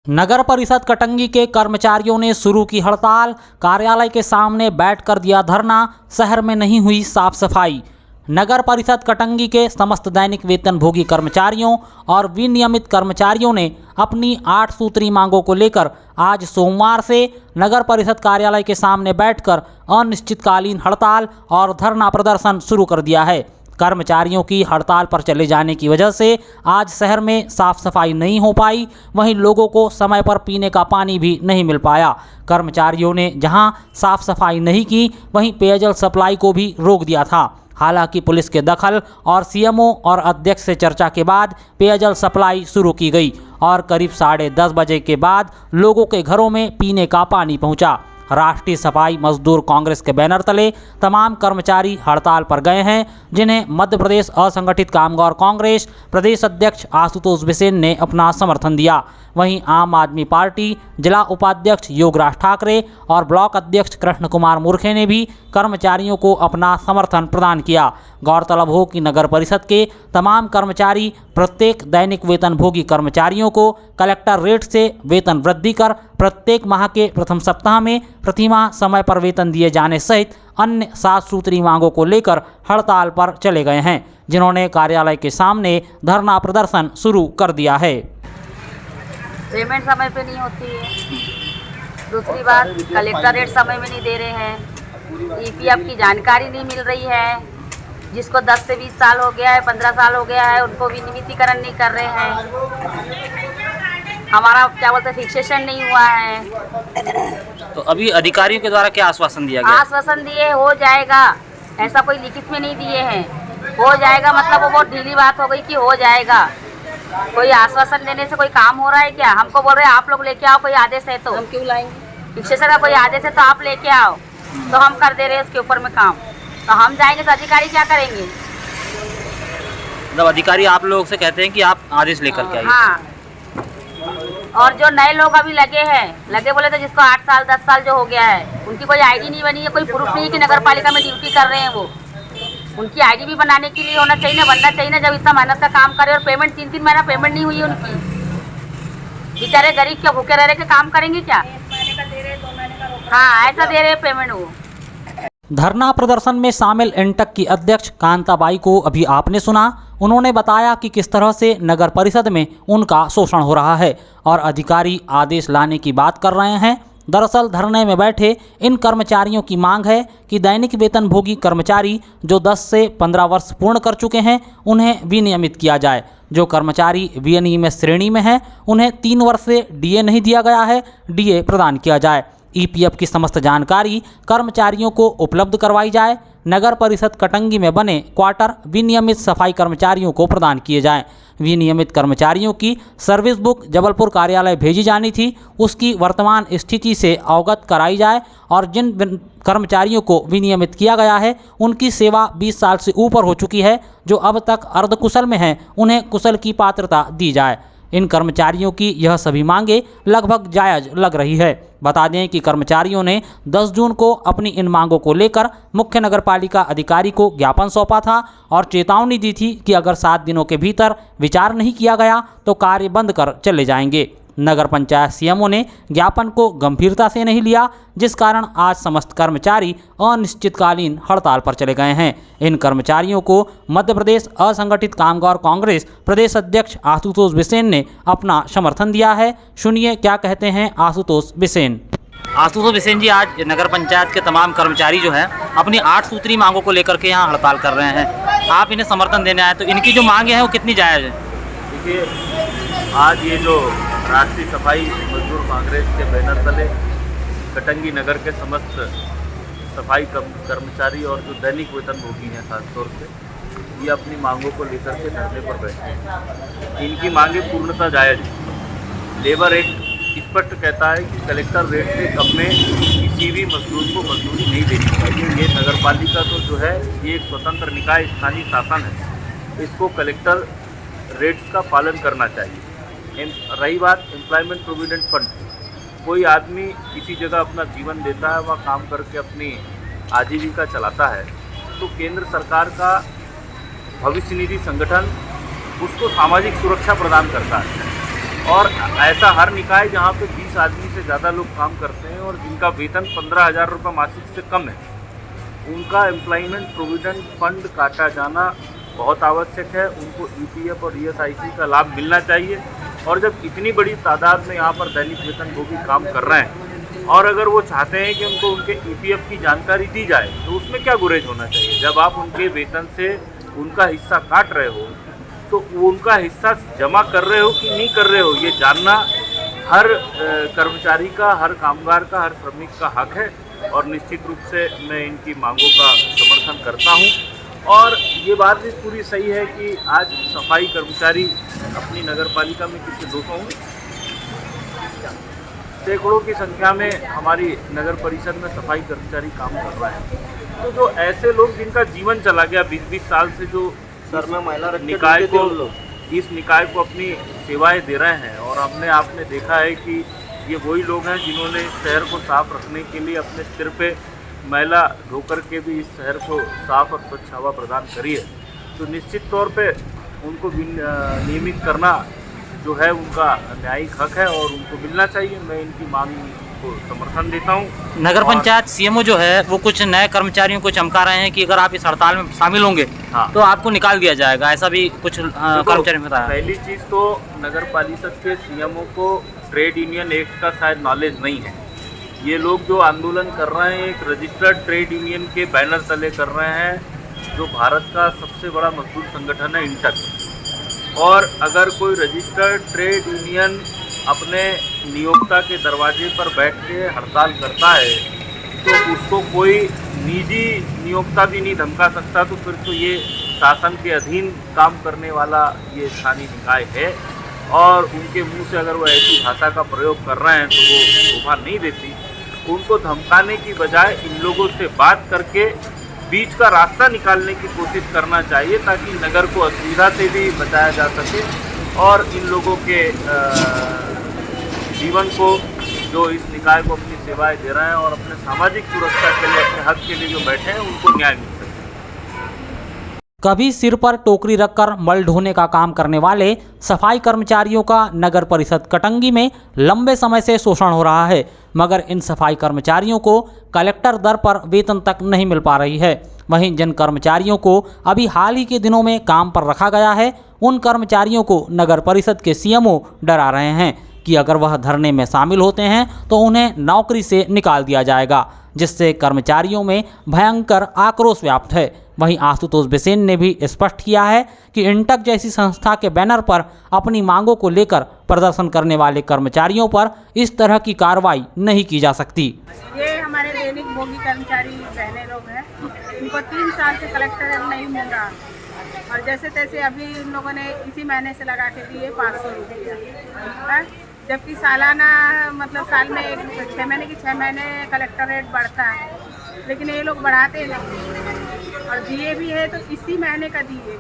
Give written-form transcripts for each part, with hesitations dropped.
नगर परिषद कटंगी के कर्मचारियों ने शुरू की हड़ताल। कार्यालय के सामने बैठकर दिया धरना। शहर में नहीं हुई साफ सफाई। नगर परिषद कटंगी के समस्त दैनिक वेतनभोगी कर्मचारियों और विनियमित कर्मचारियों ने अपनी 8 सूत्री मांगों को लेकर आज सोमवार से नगर परिषद कार्यालय के सामने बैठकर अनिश्चितकालीन हड़ताल और धरना प्रदर्शन शुरू कर दिया है। कर्मचारियों की हड़ताल पर चले जाने की वजह से आज शहर में साफ सफाई नहीं हो पाई, वहीं लोगों को समय पर पीने का पानी भी नहीं मिल पाया। कर्मचारियों ने जहां साफ सफाई नहीं की, वहीं पेयजल सप्लाई को भी रोक दिया था। हालांकि पुलिस के दखल और सीएमओ और अध्यक्ष से चर्चा के बाद पेयजल सप्लाई शुरू की गई और करीब 10:30 बजे के बाद लोगों के घरों में पीने का पानी पहुंचा। राष्ट्रीय सफाई मजदूर कांग्रेस के बैनर तले तमाम कर्मचारी हड़ताल पर गए हैं, जिन्हें मध्य प्रदेश असंगठित कामगार कांग्रेस प्रदेश अध्यक्ष आशुतोष बिसेन ने अपना समर्थन दिया। वहीं आम आदमी पार्टी जिला उपाध्यक्ष योगराज ठाकरे और ब्लॉक अध्यक्ष कृष्ण कुमार मूर्खे ने भी कर्मचारियों को अपना समर्थन प्रदान किया। गौरतलब हो कि नगर परिषद के तमाम कर्मचारी प्रत्येक दैनिक वेतनभोगी कर्मचारियों को कलेक्टर रेट से वेतन वृद्धि कर प्रत्येक माह के प्रथम सप्ताह में प्रतिमाह समय पर वेतन दिए जाने सहित अन्य 7 सूत्री मांगों को लेकर हड़ताल पर चले गए हैं, जिन्होंने कार्यालय के सामने धरना प्रदर्शन शुरू कर दिया है। पेमेंट समय पे नहीं होती है। दूसरी बात, कलेक्टर रेट समय में नहीं दे रहे हैं। ईपीएफ की जानकारी नहीं मिल रही है। जिसको 10 से 20 साल हो गया है, 15 साल हो गया है, उनको विनियमितीकरण नहीं कर रहे हैं। हमारा क्या बोलते हैं, फिक्सेशन नहीं हुआ है। तो अभी अधिकारियों के द्वारा क्या आश्वासन दिया गया? आश्वासन दिए हो जाएगा, ऐसा कोई लिखित में नहीं दिए हैं। हो जाएगा मतलब वो बहुत ढीली बात हो गई कि हो जाएगा। कोई आश्वासन देने से कोई काम हो रहा है क्या? हमको बोल रहे हैं आप लोग लेके आओ, कोई आदेश है तो हम क्यों लाएंगे। फिक्सेशन का कोई आदेश है तो आप लेके आओ, तो हम कर दे रहे हैं उसके ऊपर में काम। तो हम जाएंगे तो अधिकारी क्या करेंगे? मतलब अधिकारी आप लोगों से कहते हैं कि आप आदेश लेकर के आइए। हाँ, और जो नए लोग अभी लगे बोले तो जिसको 8 साल 10 साल जो हो गया है, उनकी कोई आईडी नहीं बनी है, कोई प्रूफ नहीं है कि नगर पालिका में ड्यूटी कर रहे हैं। वो उनकी आईडी भी बनाने के लिए होना चाहिए ना, बनना चाहिए ना। जब इतना मेहनत का काम करे और पेमेंट 3-3 महीना पेमेंट नहीं हुई है उनकी, बेचारे गरीब क्या भूखे रह के काम करेंगे क्या? हाँ, ऐसा दे रहे पेमेंट वो। धरना प्रदर्शन में शामिल इंटक की अध्यक्ष कांताबाई को अभी आपने सुना। उन्होंने बताया कि किस तरह से नगर परिषद में उनका शोषण हो रहा है और अधिकारी आदेश लाने की बात कर रहे हैं। दरअसल धरने में बैठे इन कर्मचारियों की मांग है कि दैनिक वेतनभोगी कर्मचारी जो 10 से 15 वर्ष पूर्ण कर चुके हैं, उन्हें विनियमित किया जाए। जो कर्मचारी विनियमित श्रेणी में हैं, उन्हें 3 वर्ष से डीए नहीं दिया गया है, डीए प्रदान किया जाए। ईपीएफ की समस्त जानकारी कर्मचारियों को उपलब्ध करवाई जाए। नगर परिषद कटंगी में बने क्वार्टर विनियमित सफाई कर्मचारियों को प्रदान किए जाएं। विनियमित कर्मचारियों की सर्विस बुक जबलपुर कार्यालय भेजी जानी थी, उसकी वर्तमान स्थिति से अवगत कराई जाए और जिन कर्मचारियों को विनियमित किया गया है, उनकी सेवा 20 साल से ऊपर हो चुकी है, जो अब तक अर्धकुशल में हैं, उन्हें कुशल की पात्रता दी जाए। इन कर्मचारियों की यह सभी मांगे लगभग जायज़ लग रही है। बता दें कि कर्मचारियों ने 10 जून को अपनी इन मांगों को लेकर मुख्य नगरपालिका अधिकारी को ज्ञापन सौंपा था और चेतावनी दी थी कि अगर 7 दिनों के भीतर विचार नहीं किया गया तो कार्य बंद कर चले जाएंगे। नगर पंचायत सीएमओ ने ज्ञापन को गंभीरता से नहीं लिया, जिस कारण आज समस्त कर्मचारी अनिश्चितकालीन हड़ताल पर चले गए हैं। इन कर्मचारियों को मध्य प्रदेश असंगठित कामगार कांग्रेस प्रदेश अध्यक्ष आशुतोष बिसेन ने अपना समर्थन दिया है। सुनिए क्या कहते हैं आशुतोष बिसेन। आशुतोष बिसेन जी, आज नगर पंचायत के तमाम कर्मचारी जो है अपनी 8 सूत्री मांगों को लेकर के यहाँ हड़ताल कर रहे हैं। आप इन्हें समर्थन देने आए, तो इनकी जो मांगे हैं वो कितनी जायज़ है? देखिए, आज ये जो राष्ट्रीय सफाई मजदूर कांग्रेस के बैनर तले कटंगी नगर के समस्त सफाई कर्मचारी और जो दैनिक वेतनभोगी हैं खासतौर से, ये अपनी मांगों को लेकर के धरने पर बैठे हैं। इनकी मांगे पूर्णतः जायज़ है। लेबर एक्ट स्पष्ट कहता है कि कलेक्टर रेट से कम में किसी भी मजदूर को मजदूरी नहीं देनी चाहिए। ये नगर पालिका तो जो है ये एक स्वतंत्र निकाय स्थानीय शासन है, इसको कलेक्टर रेट्स का पालन करना चाहिए। रही बात एम्प्लॉयमेंट प्रोविडेंट फंड, कोई आदमी किसी जगह अपना जीवन देता है, वह काम करके अपनी आजीविका चलाता है, तो केंद्र सरकार का भविष्य निधि संगठन उसको सामाजिक सुरक्षा प्रदान करता है। और ऐसा हर निकाय जहाँ पे 20 आदमी से ज़्यादा लोग काम करते हैं और जिनका वेतन 15,000 रुपये मासिक से कम है, उनका एम्प्लॉयमेंट प्रोविडेंट फंड काटा जाना बहुत आवश्यक है। उनको ईपीएफ और ईएसआईसी का लाभ मिलना चाहिए। और जब इतनी बड़ी तादाद में यहाँ पर दैनिक वेतनभोगी काम कर रहे हैं और अगर वो चाहते हैं कि उनको उनके ईपीएफ की जानकारी दी जाए तो उसमें क्या गुरेज होना चाहिए। जब आप उनके वेतन से उनका हिस्सा काट रहे हो तो उनका हिस्सा जमा कर रहे हो कि नहीं कर रहे हो, ये जानना हर कर्मचारी का, हर कामगार का, हर श्रमिक का हक है। और निश्चित रूप से मैं इनकी मांगों का समर्थन करता हूं। और ये बात भी पूरी सही है कि आज सफाई कर्मचारी अपनी नगर पालिका में कितने 200 होंगे, सैकड़ों की संख्या में हमारी नगर परिषद में सफाई कर्मचारी काम कर रहे हैं। तो जो ऐसे लोग जिनका जीवन चला गया 20-20 साल से, जो सर में महिला निकाय को, इस निकाय को अपनी सेवाएं दे रहे हैं, और आपने देखा है कि ये वही लोग हैं जिन्होंने शहर को साफ रखने के लिए अपने सिर पे मैला ढोकर के भी इस शहर को साफ और स्वच्छ हवा प्रदान करी है। तो निश्चित तौर पे उनको नियमित करना जो है उनका न्यायिक हक है और उनको मिलना चाहिए। मैं इनकी मांग को समर्थन देता हूँ। नगर पंचायत सीएमओ जो है वो कुछ नए कर्मचारियों को चमका रहे हैं कि अगर आप इस हड़ताल में शामिल होंगे तो आपको निकाल दिया जाएगा, ऐसा भी कुछ कर्मचारियों ने बताया। पहली चीज़ तो नगर परिषद के सीएमओ को ट्रेड यूनियन एक्ट का शायद नॉलेज नहीं है। ये लोग जो आंदोलन कर रहे हैं एक रजिस्टर्ड ट्रेड यूनियन के बैनर तले कर रहे हैं, जो भारत का सबसे बड़ा मजदूर संगठन है इंटक। और अगर कोई रजिस्टर्ड ट्रेड यूनियन अपने नियोक्ता के दरवाजे पर बैठ के हड़ताल करता है तो उसको कोई निजी नियोक्ता भी नहीं धमका सकता। तो फिर तो ये शासन के अधीन काम करने वाला ये स्थानीय निकाय है, और उनके मुंह से अगर वो ऐसी भाषा का प्रयोग कर रहे हैं तो वो शोभा नहीं देती। उनको धमकाने की बजाय इन लोगों से बात करके बीच का रास्ता निकालने की कोशिश करना चाहिए, ताकि नगर को असुविधा से भी बचाया जा सके और इन लोगों के जीवन को, जो इस निकाय को अपनी सेवाएं दे रहे हैं और अपने सामाजिक सुरक्षा के लिए, अपने हक के लिए जो बैठे हैं, उनको न्याय मिल सके। कभी सिर पर टोकरी रखकर मल ढोने का काम करने वाले सफाई कर्मचारियों का नगर परिषद कटंगी में लंबे समय से शोषण हो रहा है, मगर इन सफाई कर्मचारियों को कलेक्टर दर पर वेतन तक नहीं मिल पा रही है। वहीं जिन कर्मचारियों को अभी हाल ही के दिनों में काम पर रखा गया है, उन कर्मचारियों को नगर परिषद के सीएमओ डरा रहे हैं कि अगर वह धरने में शामिल होते हैं तो उन्हें नौकरी से निकाल दिया जाएगा, जिससे कर्मचारियों में भयंकर आक्रोश व्याप्त है। वहीं आशुतोष बिसेन ने भी स्पष्ट किया है कि इंटक जैसी संस्था के बैनर पर अपनी मांगों को लेकर प्रदर्शन करने वाले कर्मचारियों पर इस तरह की कार्रवाई नहीं की जा सकती। ये हमारे दैनिक भोगी कर्मचारी बहने लोग हैं, इनको 3 साल से कलेक्टर नहीं मिल रहा, और जैसे तैसे अभी इन लोगों ने इसी महीने से लगा के दिए 500 रुपये, जबकि सालाना मतलब साल में 6 महीने की 6 महीने कलेक्टर रेट बढ़ता है, लेकिन ये लोग बढ़ाते नहीं और दिए भी है तो इसी महीने का दिए।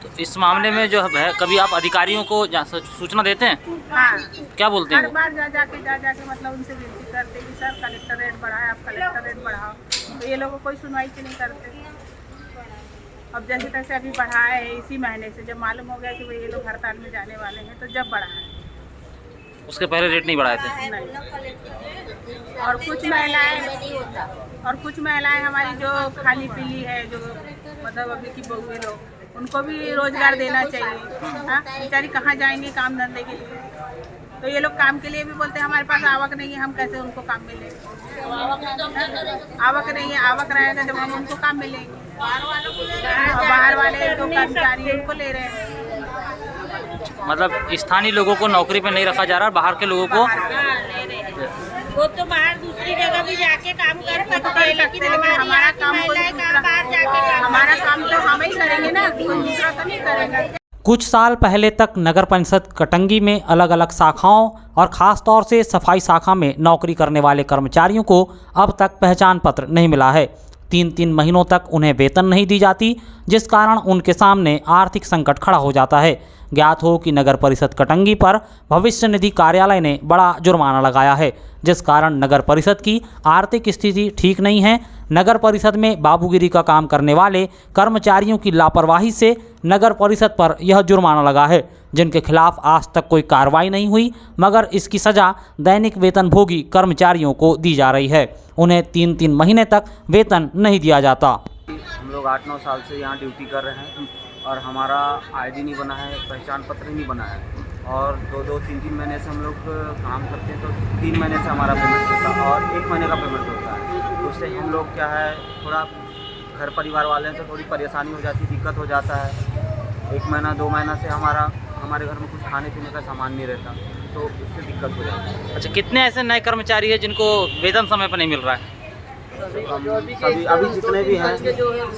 तो इस मामले में जो है कभी आप अधिकारियों को सूचना देते हैं? हाँ, क्या बोलते हैं? हर बार जा जाके मतलब उनसे विनती करते कि सर कलेक्टर रेट बढ़ाए, आप कलेक्टर रेट बढ़ाओ, तो ये लोगों कोई सुनवाई क्यों नहीं करते। अब जैसे तैसे अभी बढ़ाए है इसी महीने से, जब मालूम हो गया कि ये लोग हड़ताल में जाने वाले हैं तो जब बढ़ाए, उसके पहले रेट नहीं बढ़ाए थे। नहीं। और कुछ महिलाएं हमारी जो खाली पीली है, जो मतलब अभी की बहुए लोग, उनको भी रोजगार देना चाहिए। हाँ, बेचारी कहाँ जाएंगे काम धंधे के लिए, तो ये लोग काम के लिए भी बोलते हैं हमारे पास आवक नहीं है, हम कैसे उनको काम मिलेंगे। आवक नहीं है, आवक रहेगा जब हम उनको काम मिलेंगे। बाहर वाले जो कर्मचारी उनको ले रहे हैं, मतलब स्थानीय लोगों को नौकरी पे नहीं रखा जा रहा, बाहर के लोगों को वो तो बाहर दूसरी जगह भी जाके काम कर सकते हैं, लेकिन हमारा काम बाहर जाके हमारा काम तो हम ही करेंगे ना, कोई दूसरा तो नहीं करेगा। कुछ साल पहले तक नगर परिषद कटंगी में अलग अलग शाखाओं और ख़ास तौर से सफाई शाखा में नौकरी करने वाले कर्मचारियों को अब तक पहचान पत्र नहीं मिला है। 3-3 महीनों तक उन्हें वेतन नहीं दी जाती, जिस कारण उनके सामने आर्थिक संकट खड़ा हो जाता है। ज्ञात हो कि नगर परिषद कटंगी पर भविष्य निधि कार्यालय ने बड़ा जुर्माना लगाया है, जिस कारण नगर परिषद की आर्थिक स्थिति ठीक नहीं है। नगर परिषद में बाबूगिरी का काम करने वाले कर्मचारियों की लापरवाही से नगर परिषद पर यह जुर्माना लगा है, जिनके खिलाफ आज तक कोई कार्रवाई नहीं हुई, मगर इसकी सज़ा दैनिक वेतनभोगी कर्मचारियों को दी जा रही है। उन्हें 3-3 महीने तक वेतन नहीं दिया जाता। हम लोग 8-9 साल से यहाँ ड्यूटी कर रहे हैं और हमारा आईडी नहीं बना है, पहचान पत्र नहीं बना है और 2-3 महीने से हम लोग काम करते हैं तो 3 महीने से हमारा पेमेंट होता है और 1 महीने का पेमेंट होता है। तो उससे हम लोग क्या है, थोड़ा घर परिवार वाले हैं तो थोड़ी परेशानी हो जाती है, दिक्कत हो जाता है। 1 महीना 2 महीना से हमारे घर में कुछ खाने पीने का सामान नहीं रहता, तो उससे दिक्कत हो जाती है। अच्छा, कितने ऐसे नए कर्मचारी हैं जिनको वेतन समय पर नहीं मिल रहा है? सभी अभी जितने भी हैं,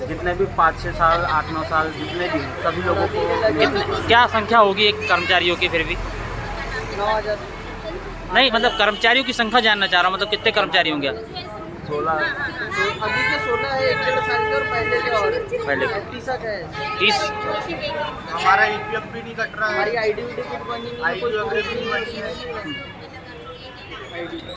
जितने भी 5-6 साल 8-9 साल जितने भी हैं, सभी लोगों को। क्या संख्या होगी एक कर्मचारियों की? फिर भी 9,000 नहीं, मतलब कर्मचारियों की संख्या जानना चाह रहा हूँ, मतलब कितने कर्मचारी होंगे? 16 अभी के 16 है, 1-1.5 साल के और पहले के और पहले 30 है। 30। हमारा EPF भी नहीं कट रहा है, हमारी आईडी कुछ बनी नहीं है, कोई